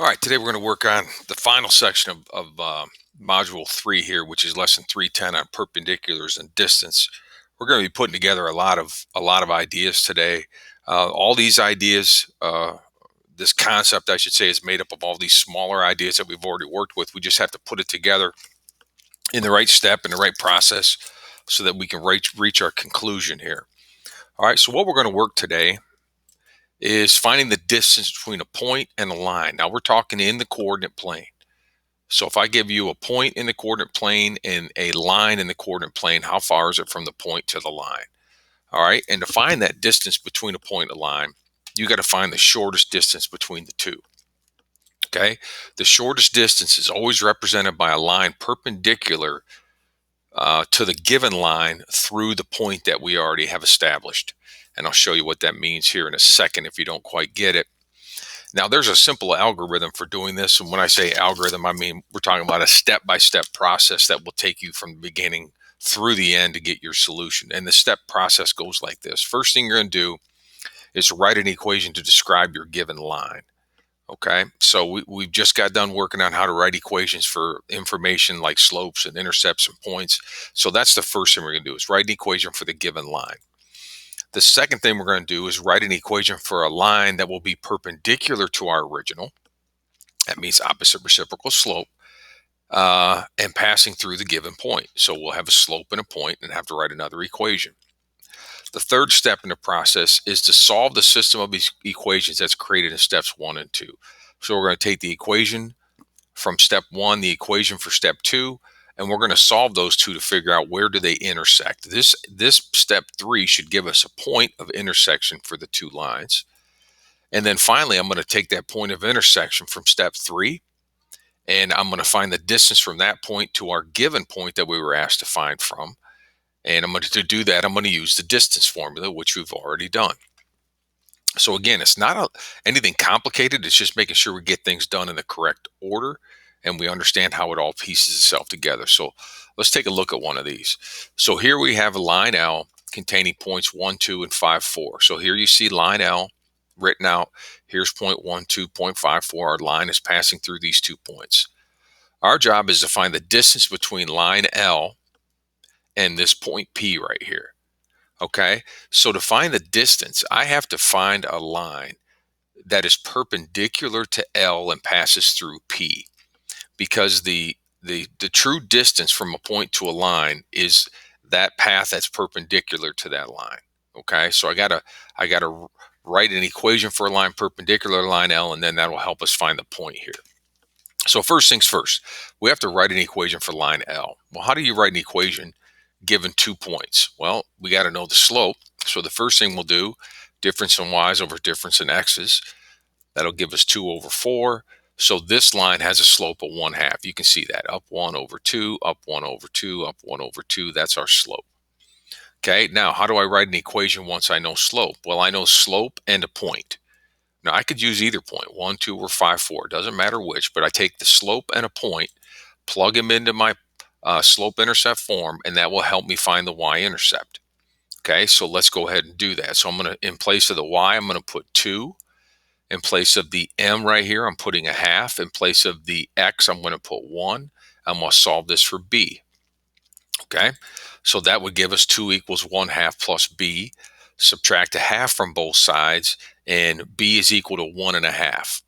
All right, today we're going to work on the final section of Module 3 here, which is Lesson 310 on perpendiculars and distance. We're going to be putting together a lot of ideas today. All these ideas, this concept, I should say, is made up of all these smaller ideas that we've already worked with. We just have to put it together in the right step, in the right process, so that we can reach our conclusion here. All right, so what we're going to work today is finding the distance between a point and a line. Now we're talking in the coordinate plane. So if I give you a point in the coordinate plane and a line in the coordinate plane, how far is it from the point to the line? All right. And to find that distance between a point and a line, you got to find the shortest distance between the two. Okay. The shortest distance is always represented by a line perpendicular to the given line through the point that we already have established. And I'll show you what that means here in a second if you don't quite get it. Now, there's a simple algorithm for doing this. And when I say algorithm, I mean we're talking about a step-by-step process that will take you from the beginning through the end to get your solution. And the step process goes like this. First thing you're going to do is write an equation to describe your given line. Okay, so we've just got done working on how to write equations for information like slopes and intercepts and points. So that's the first thing we're going to do is write an equation for the given line. The second thing we're going to do is write an equation for a line that will be perpendicular to our original. That means opposite reciprocal slope and passing through the given point. So we'll have a slope and a point and have to write another equation. The third step in the process is to solve the system of these equations that's created in steps 1 and 2. So we're going to take the equation from step 1, the equation for step 2, and we're going to solve those two to figure out where do they intersect. This step 3 should give us a point of intersection for the two lines. And then finally, I'm going to take that point of intersection from step 3, and I'm going to find the distance from that point to our given point that we were asked to find from. And to do that, I'm going to use the distance formula, which we've already done. So again, it's not anything complicated. It's just making sure we get things done in the correct order and we understand how it all pieces itself together. So let's take a look at one of these. So here we have a line L containing points 1, 2, and 5, 4. So here you see line L written out. Here's point 1, 2, point 5, 4. Our line is passing through these 2 points. Our job is to find the distance between line L and this point P right here. Okay, so to find the distance, I have to find a line that is perpendicular to L and passes through P, because the true distance from a point to a line is that path that's perpendicular to that line. Okay, so I gotta write an equation for a line perpendicular to line L, and then that will help us find the point here. So first things first, we have to write an equation for line L. Well, how do you write an equation given 2 points? Well, we got to know the slope. So the first thing we'll do, difference in y's over difference in x's. That'll give us 2 over 4. So this line has a slope of 1/2. You can see that. Up 1 over 2, up 1 over 2, up 1 over 2. That's our slope. Okay, now how do I write an equation once I know slope? Well, I know slope and a point. Now I could use either point, 1, 2, or 5, 4. It doesn't matter which, but I take the slope and a point, plug them into my slope-intercept form, and that will help me find the y-intercept. Okay, so let's go ahead and do that. So I'm going to, in place of the y, I'm going to put 2. In place of the m right here, I'm putting a 1/2. In place of the x, I'm going to put 1. I'm going to solve this for b. Okay, so that would give us 2 equals 1/2 plus b. Subtract a 1/2 from both sides, and b is equal to 1.5.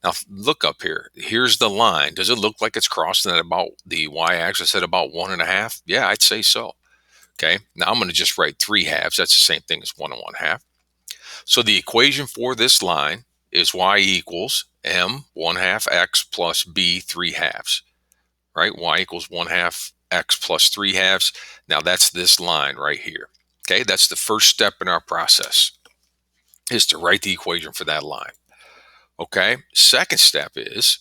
Now look up here. Here's the line. Does it look like it's crossing at about the y-axis at about 1.5? Yeah, I'd say so. Okay, now I'm going to just write 3/2. That's the same thing as 1 and 1/2. So the equation for this line is y equals m 1/2 x plus b 3/2. Right? Y equals 1/2 x plus 3/2. Now that's this line right here. Okay, that's the first step in our process, is to write the equation for that line. Okay, second step is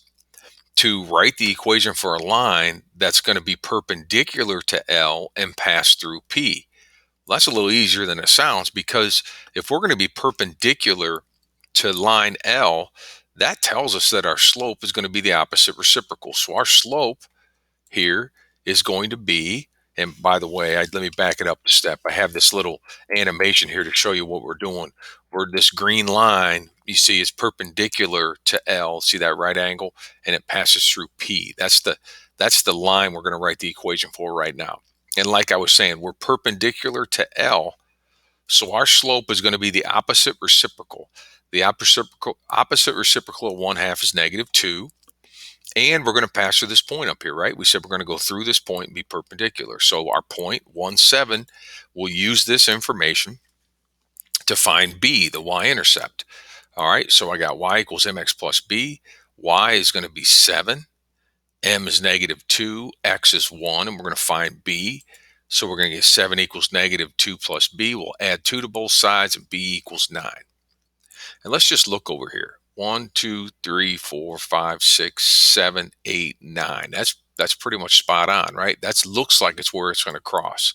to write the equation for a line that's going to be perpendicular to L and pass through P. Well, that's a little easier than it sounds, because if we're going to be perpendicular to line L, that tells us that our slope is going to be the opposite reciprocal. So our slope here is going to be, and by the way, let me back it up a step. I have this little animation here to show you what we're doing. where this green line you see is perpendicular to L. See that right angle, and it passes through P. That's the line we're going to write the equation for right now. And like I was saying, we're perpendicular to L, so our slope is going to be the opposite reciprocal. The opposite reciprocal of 1/2 is -2. And we're going to pass through this point up here, right? We said we're going to go through this point and be perpendicular. So our point 1,7, we'll use this information to find B, the y-intercept. All right, so I got y equals mx plus b. Y is going to be 7. M is -2. X is 1. And we're going to find B. So we're going to get 7 equals -2 plus B. We'll add 2 to both sides, and B equals 9. And let's just look over here. 1, 2, 3, 4, 5, 6, 7, 8, 9. That's pretty much spot on, right? That looks like it's where it's going to cross.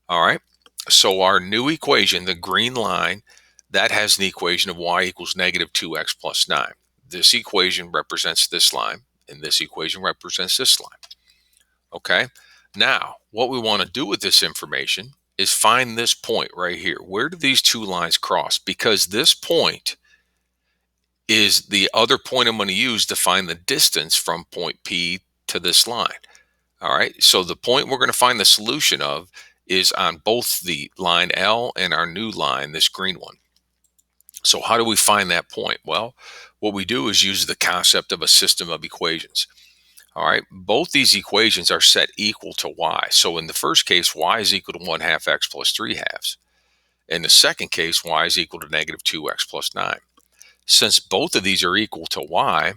All right. So our new equation, the green line, that has an equation of y equals -2x plus 9. This equation represents this line, and this equation represents this line. Okay. Now, what we want to do with this information is find this point right here. Where do these two lines cross? Because this point is the other point I'm going to use to find the distance from point P to this line. All right. So the point we're going to find the solution of is on both the line L and our new line, this green one. So how do we find that point? Well, what we do is use the concept of a system of equations. All right. Both these equations are set equal to y. So in the first case, y is equal to 1/2 x plus 3/2. In the second case, y is equal to -2x plus 9. Since both of these are equal to y,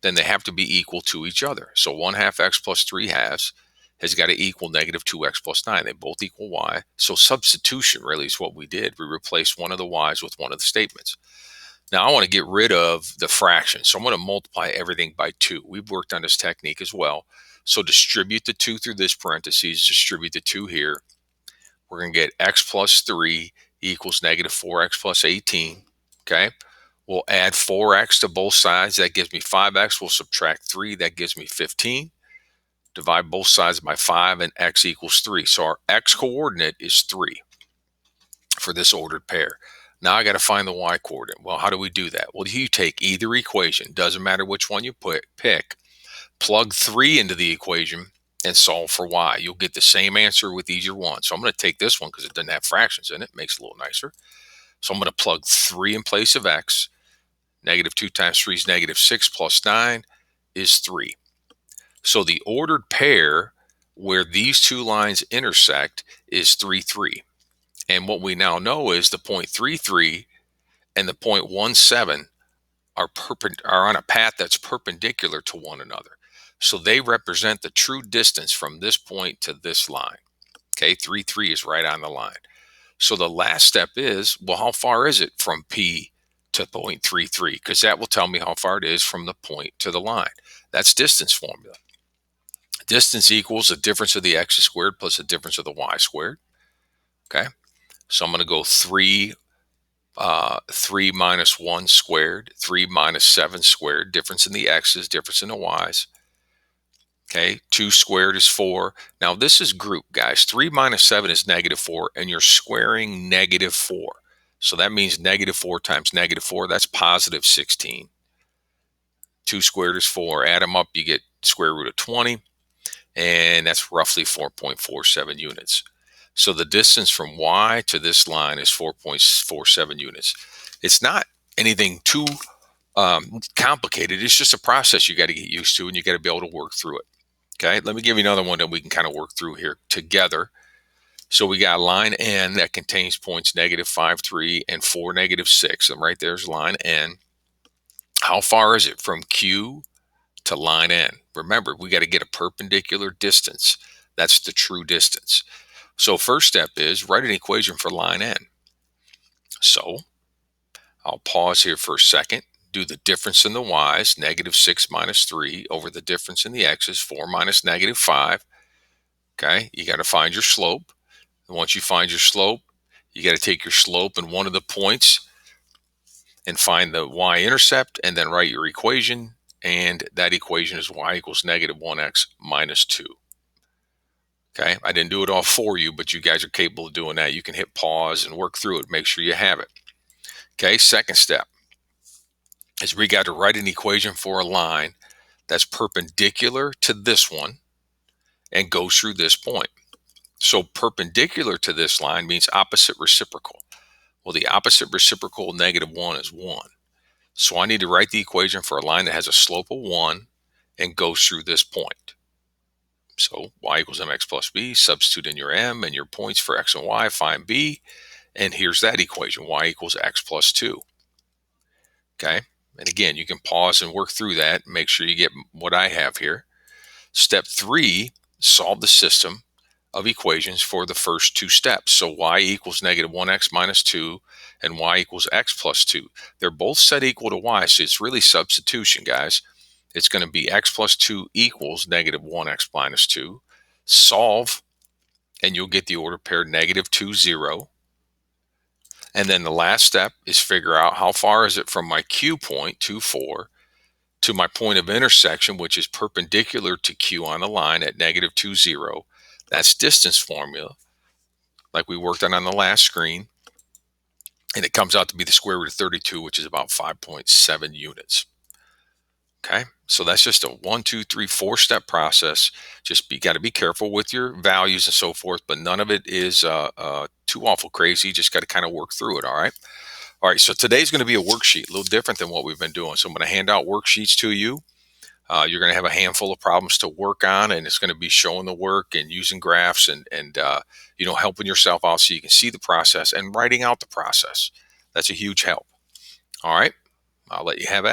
then they have to be equal to each other. So 1/2 x plus 3/2 has got to equal -2x plus 9. They both equal y. So substitution really is what we did. We replaced one of the y's with one of the statements. Now I want to get rid of the fraction. So I'm going to multiply everything by 2. We've worked on this technique as well. So distribute the 2 through this parentheses, distribute the 2 here. We're going to get x plus 3 equals -4x plus 18. Okay. We'll add 4x to both sides. That gives me 5x. We'll subtract 3. That gives me 15. Divide both sides by 5, and x equals 3. So our x coordinate is 3 for this ordered pair. Now I got to find the y coordinate. Well, how do we do that? Well, you take either equation. Doesn't matter which one you pick. Plug 3 into the equation and solve for y. You'll get the same answer with either one. So I'm going to take this one because it doesn't have fractions in it. Makes it a little nicer. So I'm going to plug 3 in place of x. -2 times 3 is -6 plus 9 is 3. So the ordered pair where these two lines intersect is 3, 3. And what we now know is the point 3, 3 and the point 1, 7 are on a path that's perpendicular to one another. So they represent the true distance from this point to this line. Okay, 3, 3 is right on the line. So the last step is, well, how far is it from P to point 3, 3? Because that will tell me how far it is from the point to the line. That's distance formula. Distance equals the difference of the x squared plus the difference of the y squared. Okay, so I'm going to go 3 minus 1 squared, 3 minus 7 squared, difference in the x's, difference in the y's. Okay, 2 squared is 4. Now this is group, guys. 3 minus 7 is -4, and you're squaring -4. So that means -4 times -4, that's positive 16. 2 squared is 4. Add them up, you get square root of 20, and that's roughly 4.47 units. So the distance from y to this line is 4.47 units. It's not anything too complicated. It's just a process you got to get used to, and you got to be able to work through it. Okay, let me give you another one that we can kind of work through here together. So we got line N that contains points -5, 3, and 4, -6. And right there's line N. How far is it from Q to line N? Remember, we got to get a perpendicular distance. That's the true distance. So first step is write an equation for line N. So I'll pause here for a second. Do the difference in the y's, -6 minus 3, over the difference in the x's, 4 minus -5. Okay, you got to find your slope. And once you find your slope, you got to take your slope and one of the points and find the y-intercept, and then write your equation. And that equation is y equals -1x minus 2. Okay, I didn't do it all for you, but you guys are capable of doing that. You can hit pause and work through it. Make sure you have it. Okay, second step is we got to write an equation for a line that's perpendicular to this one and goes through this point. So perpendicular to this line means opposite reciprocal. Well, the opposite reciprocal of -1 is 1. So I need to write the equation for a line that has a slope of 1 and goes through this point. So y equals mx plus b, substitute in your m and your points for x and y, find b, and here's that equation, y equals x plus 2. Okay, and again, you can pause and work through that, make sure you get what I have here. Step 3, solve the system of equations for the first two steps. So y equals -1x minus 2 and y equals x plus 2. They're both set equal to y, so it's really substitution, guys. It's going to be x plus 2 equals -1x minus 2. Solve, and you'll get the order pair -2, 0. And then the last step is figure out how far is it from my Q point, 2, 4, to my point of intersection, which is perpendicular to Q on the line at -2, 0. That's distance formula, like we worked on the last screen. And it comes out to be the square root of 32, which is about 5.7 units. Okay, so that's just a 1, 2, 3, 4-step process. Just got to be careful with your values and so forth, but none of it is too awful crazy. Just got to kind of work through it. All right. All right. So today's going to be a worksheet, a little different than what we've been doing. So I'm going to hand out worksheets to you. You're going to have a handful of problems to work on, and it's going to be showing the work and using graphs and helping yourself out so you can see the process and writing out the process. That's a huge help. All right. I'll let you have at it.